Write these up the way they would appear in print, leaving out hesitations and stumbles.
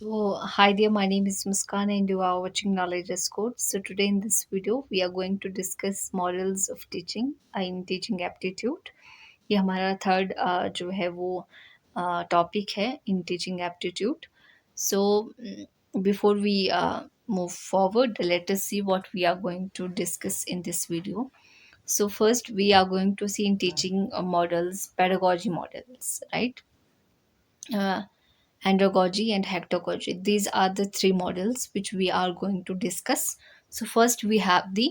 So, hi there, my name is Muskan and you are watching Knowledge as Code. So, today in this video, we are going to discuss models of teaching in teaching aptitude. ये हमारा third जो है वो topic है in teaching aptitude. So before we move forward, let us see what we are going to discuss in this video. So, first, we are going to see in teaching models, pedagogy models, right? uh, Andragogy and hectagogy. These are the three models which we are going to discuss. So first we have the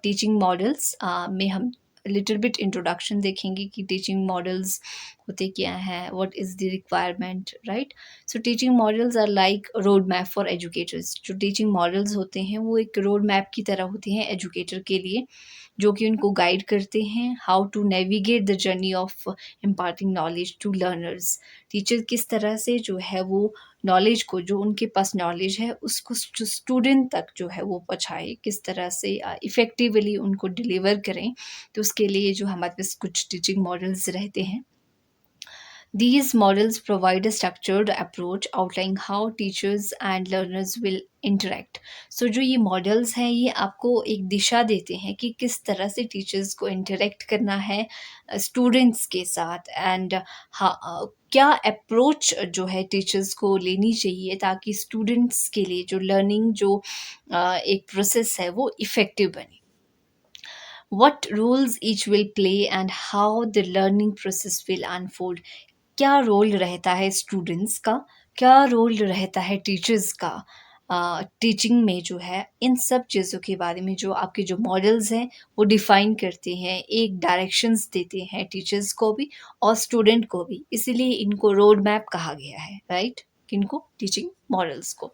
teaching models. में हम little bit introduction देखेंगे कि teaching models होते क्या हैं, what is the requirement, right? So teaching models are like road map for educators. जो teaching models होते हैं वो एक road map की तरह होते हैं educator के लिए, जो कि उनको गाइड करते हैं how to navigate the journey of imparting knowledge to learners. Teacher किस तरह से जो है वो नॉलेज को, जो उनके पास नॉलेज है उसको स्टूडेंट तक जो है वो पहुँचाए, किस तरह से इफ़ेक्टिवली उनको डिलीवर करें. तो उसके लिए जो हमारे पास कुछ टीचिंग मॉडल्स रहते हैं. These models provide a structured approach outlining how teachers and learners will interact. So जो ये मॉडल्स हैं ये आपको एक दिशा देते हैं कि किस तरह से टीचर्स को इंटरेक्ट करना है स्टूडेंट्स के साथ, एंड क्या अप्रोच जो है टीचर्स को लेनी चाहिए ताकि स्टूडेंट्स के लिए जो लर्निंग जो एक प्रोसेस है वो इफ़ेक्टिव बने. What roles each will play and how the learning process will unfold. क्या रोल रहता है स्टूडेंट्स का, क्या रोल रहता है टीचर्स का टीचिंग में, जो है इन सब चीज़ों के बारे में जो आपके जो मॉडल्स हैं वो डिफ़ाइन करते हैं, एक डायरेक्शंस देते हैं टीचर्स को भी और स्टूडेंट को भी. इसीलिए इनको रोड मैप कहा गया है, राइट? किनको? टीचिंग मॉडल्स को.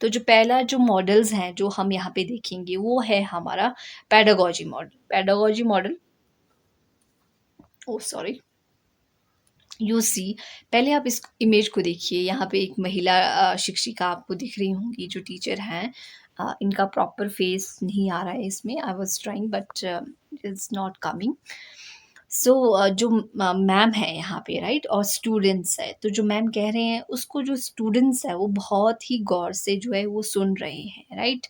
तो जो पहला जो मॉडल्स हैं जो हम यहाँ पे देखेंगे वो है हमारा pedagogy model. Pedagogy model, oh sorry, you see, पहले आप इस इमेज को देखिए. यहाँ पे एक महिला शिक्षिका आपको दिख रही होंगी जो टीचर हैं. इनका प्रॉपर फेस नहीं आ रहा है इसमें. I was trying but it's not coming. So जो मैम है यहाँ पे, राइट, और स्टूडेंट्स है, तो जो मैम कह रहे हैं उसको जो स्टूडेंट्स है वो बहुत ही गौर से जो है वो सुन रहे हैं, राइट?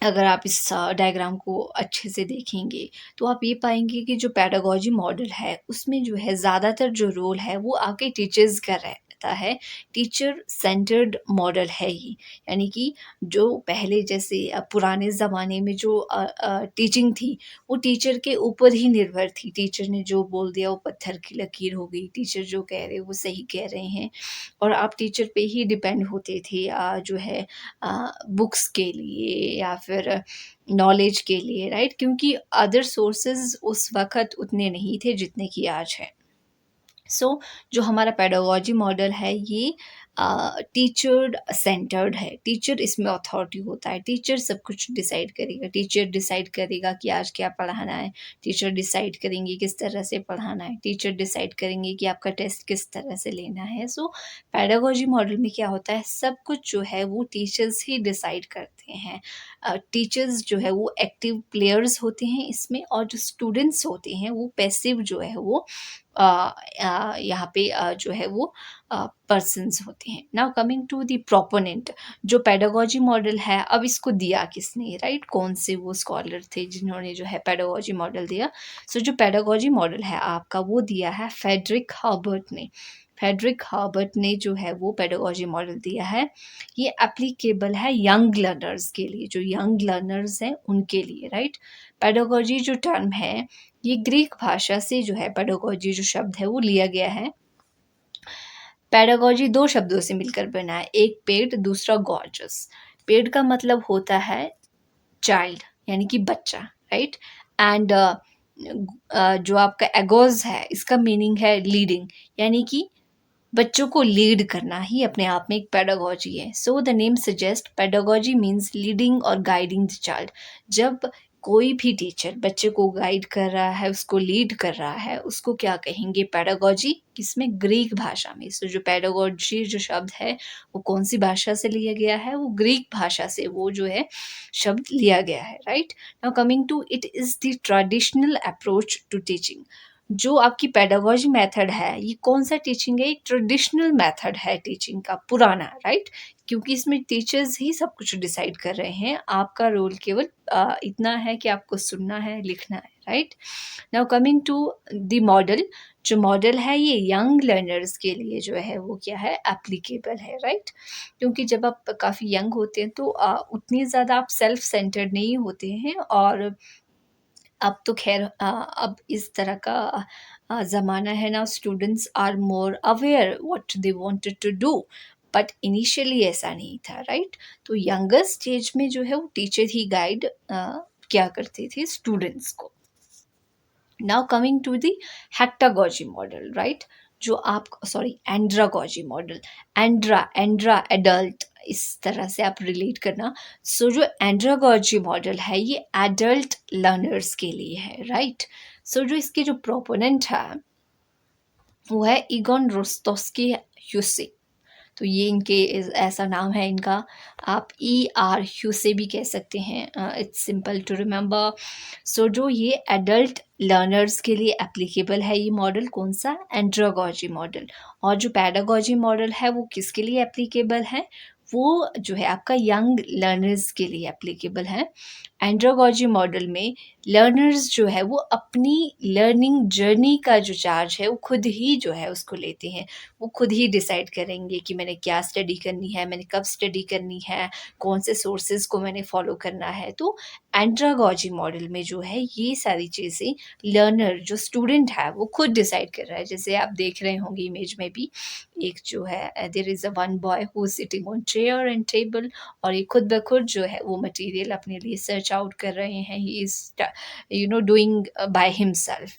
अगर आप इस डायग्राम को अच्छे से देखेंगे तो आप ये पाएंगे कि जो पेडागोजी मॉडल है उसमें जो है ज़्यादातर जो रोल है वो आपके टीचर्स का रहता है. टीचर सेंटर्ड मॉडल है ये, यानी कि जो पहले जैसे पुराने ज़माने में जो टीचिंग थी वो टीचर के ऊपर ही निर्भर थी. टीचर ने जो बोल दिया वो पत्थर की लकीर हो गई, टीचर जो कह रहे वो सही कह रहे हैं, और आप टीचर पे ही डिपेंड होते थे जो है बुक्स के लिए या फिर नॉलेज के लिए, राइट? क्योंकि अदर सोर्सेज उस वक़्त उतने नहीं थे जितने कि आज है. सो जो हमारा पेडागोजी मॉडल है ये टीचर सेंटर्ड है. टीचर इसमें अथॉरिटी होता है. टीचर सब कुछ डिसाइड करेगा. टीचर डिसाइड करेगा कि आज क्या पढ़ाना है. टीचर डिसाइड करेंगे किस तरह से पढ़ाना है. टीचर डिसाइड करेंगे कि आपका टेस्ट किस तरह से लेना है. सो पेडागोजी मॉडल में क्या होता है, सब कुछ जो है वो टीचर्स ही डिसाइड करते हैं. टीचर्स जो है वो एक्टिव प्लेयर्स होते हैं इसमें, और जो स्टूडेंट्स होते हैं वो पैसिव जो है वो यहाँ पे जो है वो पर्सन्स होते हैं. Now coming to the proponent, जो पेडागोजी मॉडल है, अब इसको दिया किसने, राइट? कौन से वो स्कॉलर थे जिन्होंने जो है पेडागोजी मॉडल दिया? सो जो पेडागोजी मॉडल है आपका वो दिया है फ्रेडरिक हर्बर्ट ने. फ्रेडरिक हर्बर्ट ने जो है वो पेडागोजी मॉडल दिया है. ये एप्लीकेबल है यंग लर्नर्स के लिए, जो यंग लर्नर्स हैं उनके लिए, राइट? पेडागोजी जो टर्म है ये ग्रीक भाषा से जो है पेडागोजी जो शब्द है वो लिया गया है. पेडागोजी दो शब्दों से मिलकर बना है, एक पेड, दूसरा गॉर्जस. पेड का मतलब होता है चाइल्ड, यानी कि बच्चा, राइट? एंड जो आपका एगोज है इसका मीनिंग है लीडिंग, यानी कि बच्चों को लीड करना ही अपने आप में एक पेडागोजी है. So the name suggest pedagogy means leading और गाइडिंग द चाइल्ड. जब कोई भी टीचर बच्चे को गाइड कर रहा है, उसको लीड कर रहा है, उसको क्या कहेंगे? पेडागोजी. किसमें? ग्रीक भाषा में. सो जो पेडागोजी जो शब्द है वो कौन सी भाषा से लिया गया है? वो ग्रीक भाषा से वो जो है शब्द लिया गया है, right? Now coming to it is the traditional approach to teaching. जो आपकी पेडागोजी मेथड है, ये कौन सा टीचिंग है? एक ट्रेडिशनल मेथड है टीचिंग का, पुराना, राइट? क्योंकि इसमें टीचर्स ही सब कुछ डिसाइड कर रहे हैं, आपका रोल केवल इतना है कि आपको सुनना है, लिखना है, right? Now coming to the model, जो मॉडल है ये यंग लर्नर्स के लिए जो है वो क्या है, एप्लीकेबल है, राइट? क्योंकि जब आप काफ़ी यंग होते हैं तो उतनी ज़्यादा आप सेल्फ सेंटर्ड नहीं होते हैं, और अब तो खैर अब इस तरह का ज़माना है ना, students are more aware what they wanted to do, but initially ऐसा नहीं था, राइट? तो यंगर स्टेज में जो है वो टीचर ही गाइड क्या करते थे स्टूडेंट्स को। Now coming to the heutagogy model, right? जो आप, सॉरी, एंड्रागोजी मॉडल, एंड्रा एडल्ट, इस तरह से आप रिलेट करना। सो जो एंड्रागोजी मॉडल है ये एडल्ट लर्नर्स के लिए है, राइट? सो जो इसके जो प्रोपोनेंट है वो है इगोन रोस्टोस्की ह्यूसी। तो ये इनके ऐसा नाम है इनका, आप ER ह्यू से भी कह सकते हैं, इट्स सिंपल टू रिमेंबर। सो जो ये एडल्ट लर्नर्स के लिए एप्लीकेबल है ये मॉडल, कौन सा? Andragogy model. और जो पैडागोजी मॉडल है वो किसके लिए एप्लीकेबल है? वो जो है आपका यंग लर्नर्स के लिए एप्लीकेबल है। एंड्रागोजी मॉडल में लर्नर्स जो है वो अपनी लर्निंग जर्नी का जो चार्ज है वो खुद ही जो है उसको लेते हैं। वो खुद ही डिसाइड करेंगे कि मैंने क्या स्टडी करनी है, मैंने कब स्टडी करनी है, कौन से सोर्सेज को मैंने फॉलो करना है। तो एंड्रागोजी मॉडल में जो है ये सारी चीज़ें लर्नर जो स्टूडेंट है वो खुद डिसाइड कर रहा है। जैसे आप देख रहे होंगे इमेज में भी, एक जो है there is a one boy who is sitting on chair and table, और ये खुद ब खुद जो है वो मटेरियल अपने लिए सर्च आउट कर रहे हैं, he is doing by himself.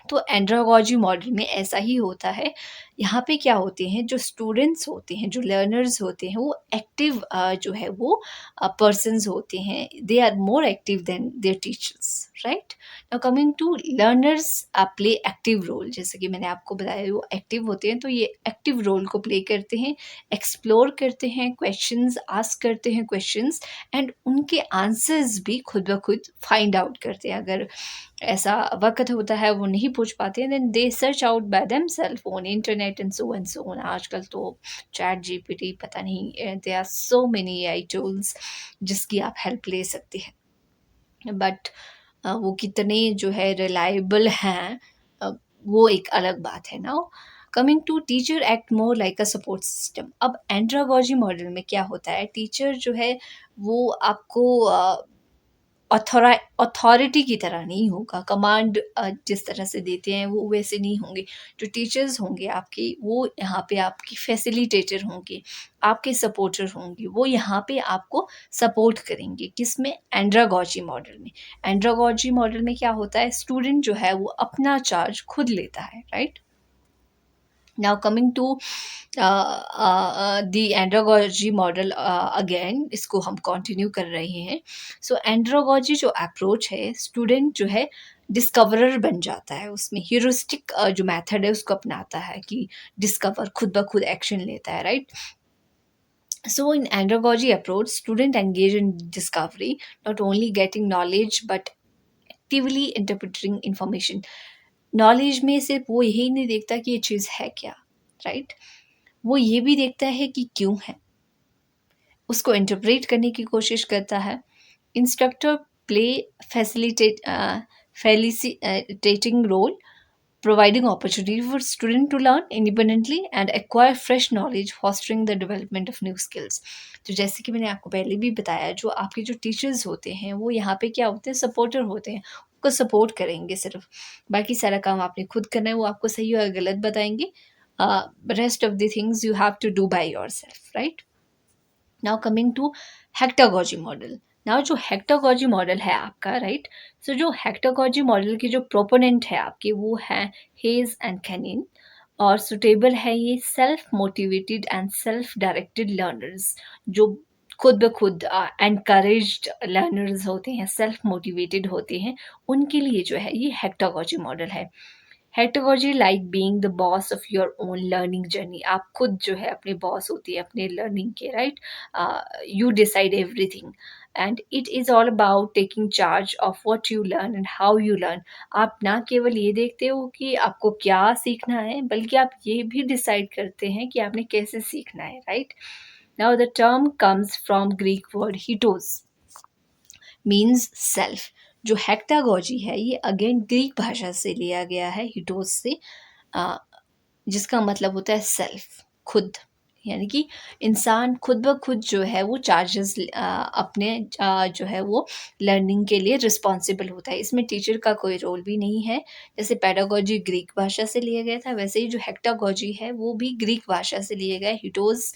तो एंड्रागोजी मॉडल में ऐसा ही होता है। यहाँ पे क्या होते हैं, जो स्टूडेंट्स होते हैं, जो लर्नर्स होते हैं, वो एक्टिव जो है वो पर्सन्स होते हैं, they are more active than their teachers, right? Now coming to learners play active role, जैसे कि मैंने आपको बताया वो एक्टिव होते हैं, तो ये एक्टिव रोल को प्ले करते हैं, एक्सप्लोर करते हैं, क्वेश्चंस आस्क करते हैं क्वेश्चंस, एंड उनके आंसर्स भी खुद ब खुद फाइंड आउट करते हैं। अगर ऐसा वक़्त होता है वो नहीं पूछ पाते हैं, then they search out by themselves on internet and so on. आजकल तो चैट जीपीटी, पता नहीं, there are so many AI tools जिसकी आप हेल्प ले सकते हैं, बट वो कितने जो है रिलायबल हैं, वो एक अलग बात है। Now coming to teacher act more like a support system. अब एंड्रागोजी मॉडल में क्या होता है, टीचर जो है वो आपको अथॉरिटी की तरह नहीं होगा, कमांड जिस तरह से देते हैं वो वैसे नहीं होंगे। जो टीचर्स होंगे आपके, वो यहाँ पे आपकी फैसिलिटेटर होंगे, आपके सपोर्टर होंगे, वो यहाँ पे आपको सपोर्ट करेंगे। किसमें? एंड्रागोजी मॉडल में। एंड्रागोजी मॉडल में क्या होता है, स्टूडेंट जो है वो अपना चार्ज खुद लेता है, right? Now coming to the andragogy model, again इसको हम कंटिन्यू कर रहे हैं। सो एंड्रागोजी जो अप्रोच है, स्टूडेंट जो है डिस्कवरर बन जाता है, उसमें ह्यूरिस्टिक जो मेथड है उसको अपनाता है कि डिस्कवर, खुद ब खुद एक्शन लेता है, right? So in andragogy approach, student engage in discovery, not only getting knowledge but actively interpreting information. Knowledge में सिर्फ वो यही नहीं देखता कि ये चीज़ है क्या, राइट? वो ये भी देखता है कि क्यों है, उसको इंटरप्रेट करने की कोशिश करता है। Instructor play facilitating role, providing opportunity for student to learn independently and acquire fresh knowledge, fostering the development of new skills. तो जैसे कि मैंने आपको पहले भी बताया, जो आपके जो टीचर्स होते हैं वो यहाँ पे क्या होते हैं, सपोर्टर होते हैं, आपको सपोर्ट करेंगे सिर्फ, बाकी सारा काम आपने खुद करना है, वो आपको सही और गलत बताएंगे। Rest of the things you have to do by yourself, right? Now coming to heutagogy model. Now जो हेक्टागोजी मॉडल है आपका, राइट? सो जो हेक्टागोजी मॉडल के जो प्रोपोनेंट है आपके वो है हेज एंड कैनिन, और सुटेबल है ये self motivated and self directed learners, जो खुद ब खुद एनकरेज्ड लर्नर्स होते हैं, सेल्फ मोटिवेटेड होते हैं, उनके लिए जो है ये हेक्टागोजी मॉडल है। Heutagogy like being the boss of your own learning journey. आप खुद जो है अपने बॉस होती है अपने लर्निंग के, right? You decide everything and it is all about taking charge of what you learn and how you learn. आप ना केवल ये देखते हो कि आपको क्या सीखना है, बल्कि आप ये भी डिसाइड करते हैं कि आपने कैसे सीखना है, right? Now the term comes from Greek word हिटोस, मीन्स सेल्फ। जो हेक्टागोजी है ये अगेन ग्रीक भाषा से लिया गया है, हिटोस से, अ, जिसका मतलब होता है सेल्फ, खुद। यानी कि इंसान खुद ब खुद जो है वो चार्जेस अपने जो है वो लर्निंग के लिए रिस्पॉन्सिबल होता है। इसमें टीचर का कोई रोल भी नहीं है। जैसे पेडागोजी ग्रीक भाषा से लिया गया था, वैसे ही जो हेक्टागोजी है वो भी ग्रीक भाषा से लिए गए। हिटोस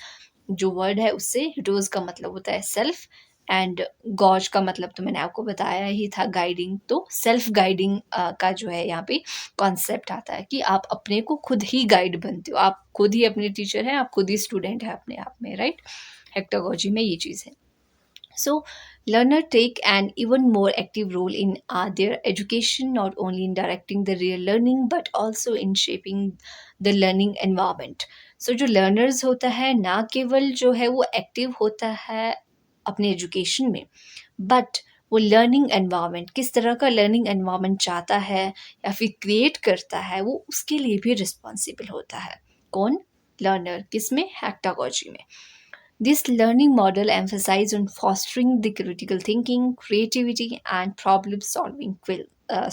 जो वर्ड है उससे, हिटोस का मतलब होता है सेल्फ, एंड गॉज का मतलब तो मैंने आपको बताया ही था, गाइडिंग। तो सेल्फ गाइडिंग का जो है यहाँ पे कॉन्सेप्ट आता है कि आप अपने को खुद ही गाइड बनते हो, आप खुद ही अपने टीचर हैं, आप खुद ही स्टूडेंट हैं अपने आप में, राइट? हेक्टागोजी में ये चीज़ है। So, learner take an even more active role in their education, not only in directing the real learning but also in shaping the learning environment. So, जो learners होता है ना केवल जो है वो एक्टिव होता है अपने एजुकेशन में, बट वो लर्निंग एनवायरनमेंट, किस तरह का लर्निंग एनवायरनमेंट चाहता है या फिर क्रिएट करता है, वो उसके लिए भी रिस्पॉन्सिबल होता है। कौन? लर्नर। किस में? हेक्टागोजी में। This learning model emphasizes on fostering the critical thinking, creativity and problem solving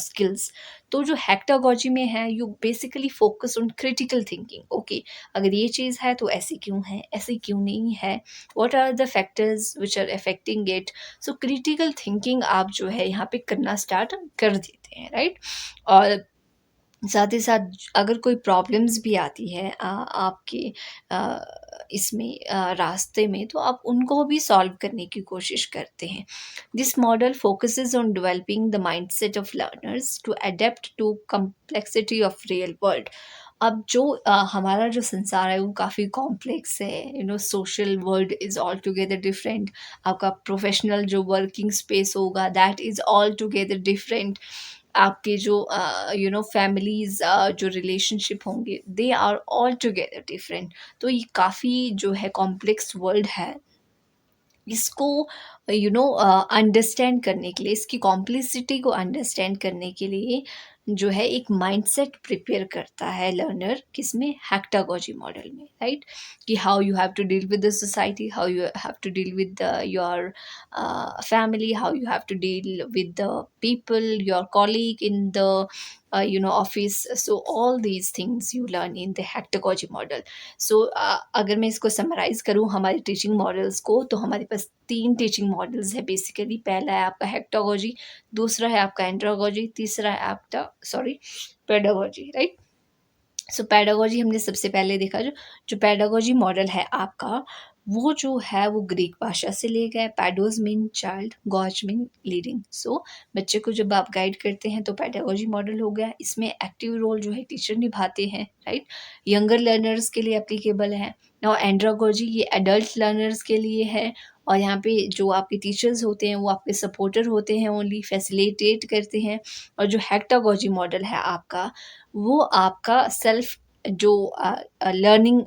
skills. तो जो हेक्टागोजी में है, you basically focus on critical thinking. Okay, अगर ये चीज़ है तो ऐसी क्यों है, ऐसी क्यों नहीं है, what are the factors which are affecting it. So critical thinking आप जो है यहाँ पे करना स्टार्ट कर देते हैं, राइट? और साथ ही साथ अगर कोई प्रॉब्लम्स भी आती है आपके अ, इसमें रास्ते में, तो आप उनको भी सॉल्व करने की कोशिश करते हैं। This model focuses on developing the mindset of learners to adapt to complexity of real world. अब जो हमारा जो संसार है वो काफ़ी कॉम्प्लेक्स है, social world is altogether different. आपका प्रोफेशनल जो वर्किंग स्पेस होगा that is altogether different. आपके जो फैमिलीज़ जो रिलेशनशिप होंगे they are altogether different. तो ये काफ़ी जो है कॉम्प्लेक्स वर्ल्ड है। इसको अंडरस्टैंड करने के लिए, इसकी कॉम्प्लेक्सिटी को अंडरस्टैंड करने के लिए जो है एक माइंडसेट प्रिपेयर करता है लर्नर, किसमें? हेक्टागोजी मॉडल में, राइट? कि how you have to deal with the society, how you have to deal with your family, how you have to deal with the people, your colleague in the office. So all these things you learn in the hectagogy model. So अगर मैं इसको summarise करूँ हमारे teaching models को, तो हमारे पास तीन teaching models है बेसिकली। पहला है आपका हेक्टागोजी, दूसरा है आपका एंड्रोगोजी, तीसरा है आपका पेडागोजी, राइट? सो पैडागोजी हमने सबसे पहले देखा, जो जो पैडागोजी मॉडल है आपका, वो जो है वो ग्रीक भाषा से लिए गए। पैडोज मीन चाइल्ड, गॉज मीन लीडिंग। सो बच्चे को जब आप गाइड करते हैं तो पैडागोजी मॉडल हो गया। इसमें एक्टिव रोल जो है टीचर निभाते हैं, राइट? यंगर लर्नर्स के लिए एप्लीकेबल है। और एंड्रोगोजी ये एडल्ट लर्नर्स के लिए है। और यहाँ पे जो आपके टीचर्स होते हैं वो आपके सपोर्टर होते हैं, ओनली फैसिलिटेट करते हैं। और जो हेक्टागोजी मॉडल है आपका, वो आपका सेल्फ जो लर्निंग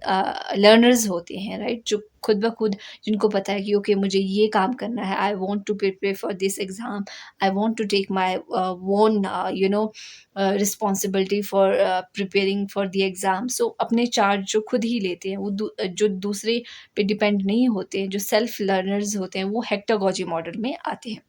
लर्नर्स होते हैं, राइट? जो खुद ब खुद, जिनको पता है कि ओके मुझे ये काम करना है, I want to prepare for this exam, I want to take my own responsibility for preparing for the exam. So अपने चार्ज जो खुद ही लेते हैं, वो जो दूसरे पे डिपेंड नहीं होते हैं, जो सेल्फ लर्नर्स होते हैं, वो हेक्टागोजी मॉडल में आते हैं।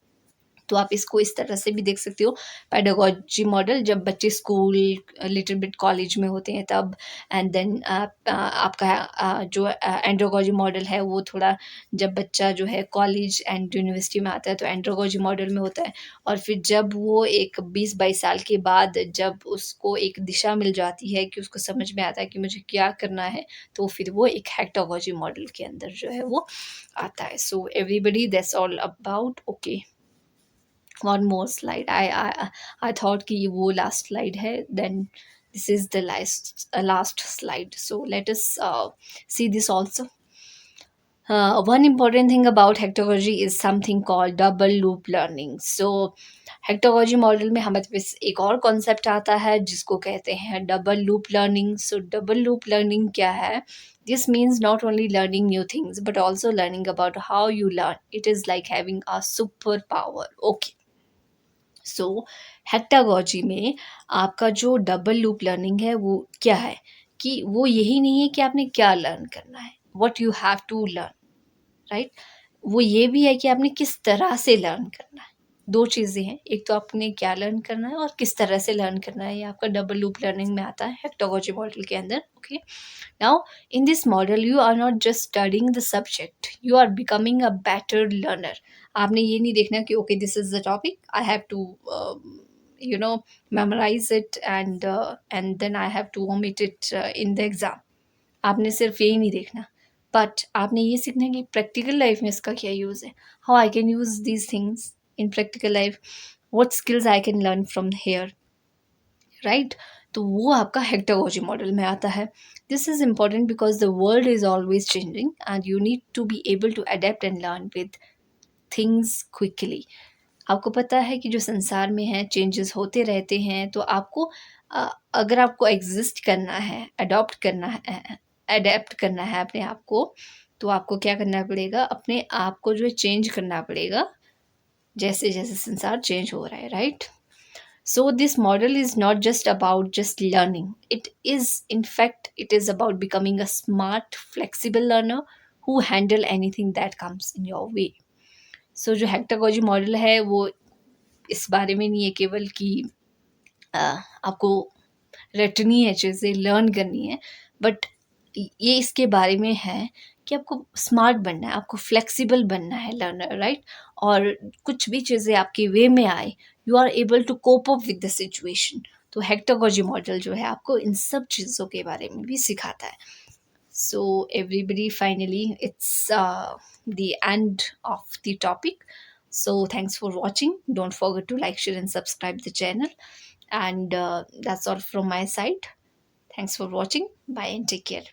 तो आप इसको इस तरह से भी देख सकते हो। पेडागोजी मॉडल जब बच्चे स्कूल, लिटिल बिट कॉलेज में होते हैं तब, एंड देन आपका जो एंड्रोगोजी मॉडल है वो थोड़ा जब बच्चा जो है कॉलेज एंड यूनिवर्सिटी में आता है तो एंड्रोगोजी मॉडल में होता है। और फिर जब वो एक 20-22 साल के बाद जब उसको एक दिशा मिल जाती है कि उसको समझ में आता है कि मुझे क्या करना है, तो फिर वो एक हेक्टागोजी मॉडल के अंदर जो है वो आता है। So everybody, that's all about. Okay, one more slide. I thought कि ये वो last slide है, then this is the last slide. So let us see this also. One important thing about hectagogy is something called double loop learning. So heutagogy model में हमारे पास एक और concept आता है जिसको कहते हैं double loop learning. So double loop learning क्या है? This means not only learning new things but also learning about how you learn. It is like having a super power. Okay. So heutagogy में आपका जो double loop learning है वो क्या है कि वो यही नहीं है कि आपने क्या लर्न करना है, what you have to learn, right? वो ये भी है कि आपने किस तरह से लर्न करना है. दो चीज़ें हैं, एक तो आपने क्या लर्न करना है और किस तरह से लर्न करना है. ये आपका डबल लूप लर्निंग में आता है हेक्टागोजी मॉडल के अंदर. Okay. Now in this model you are not just studying the subject, you are becoming a better learner. आपने ये नहीं देखना कि okay this is the topic, I have to you know memorize it and then I have to omit it in the exam. आपने सिर्फ यही नहीं देखना, बट आपने ये सीखना है कि प्रैक्टिकल लाइफ में इसका क्या यूज़ है, how I can use these things in practical life, what skills I can learn from here, right? तो वो आपका हेक्टागोजी मॉडल में आता है. This is important because the world is always changing and you need to be able to adapt and learn with things quickly. आपको पता है कि जो संसार में है चेंजेस होते रहते हैं, तो आपको अगर आपको एग्जिस्ट करना है, अडॉप्ट करना है, अडेप्ट करना है अपने आप को, तो आपको क्या करना पड़ेगा? अपने आप को जो है चेंज करना पड़ेगा जैसे जैसे संसार चेंज हो रहा है, right? So this model is not just about just learning, it is in fact it is about becoming a smart flexible learner who handle anything that comes in your way. So जो heutagogy model है वो इस बारे में नहीं है केवल कि आपको रटनी है चीज़ें, लर्न करनी है, बट ये इसके बारे में है कि आपको स्मार्ट बनना है, आपको फ्लेक्सिबल बनना है लर्नर, राइट? और कुछ भी चीज़ें आपके वे में आए, you are able to cope up with the situation. तो हेक्टागोजी मॉडल जो है आपको इन सब चीज़ों के बारे में भी सिखाता है. So everybody, finally it's the end of the topic. So thanks for watching. Don't forget to like, share and subscribe the channel. And that's all from my side. Thanks for watching. Bye and take care.